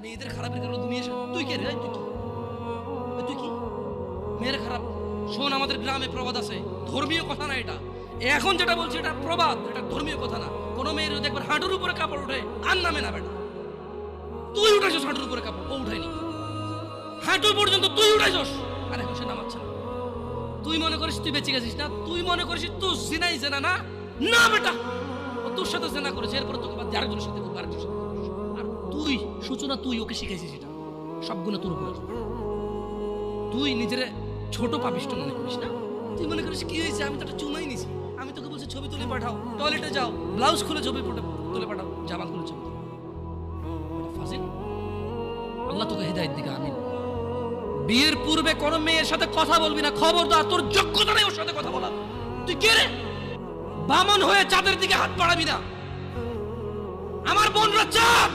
মেয়েদের খারাপের কারণে দুনিয়া তুই কে রে? তুই কি মেয়ের খারাপ? শোন, আমাদের গ্রামে প্রবাদ আছে, ধর্মীয় কথা না এটা। এখন যেটা বলছি এটা প্রবাদ, এটা ধর্মীয় কথা না। কোনো মেয়ের যদি একবার হাঁটুর উপরে কাপড় ওঠে আর নামে না বেটা। তুই উঠাইছস হাঁটুর উপরে কাপড়, ও উঠায়নি। হাঁটু পর্যন্ত তুই উঠাইছস, আর এখন সে নামাচ্ছে না। তুই মনে করিস তুই বেঁচে গেছিস না? তুই মনে করিস তুই জিনাই জেনা না? না বেটা, ও তোর সাথে জেনা করেছে, এরপর তোকে বাদ আরেকজনের সাথে করবে, আরেকজনের সাথে। আর তুই সূচনা, তুই ওকে শিখাইছিস এটা, সবগুলো তোর উপরে। তুই নিজের ছোট পাপিষ্ট মনে করিস না? তুই মনে করিস কি হয়েছে, আমি তো একটা চুমাই নিছি, আমি তোকে বলছি ছবি তুলে পাঠাও, টয়লেটে যাও, ব্লাউজ খুলে ছবি তুলে পাঠাও, জামা খুলে ছবি তুলে। ফাজিল, আল্লাহ তোকে হেদায়েত দিকে। আমিন। বিয়ের পূর্বে কোনো মেয়ের সাথে কথা বলবি না, খবরদার। তোর যোগ্যতা নেই ওর সাথে কথা বলার। তুই কে রে? বামন হয়ে চাঁদের দিকে হাত বাড়াবি না। আমার বোনরা চাঁদ,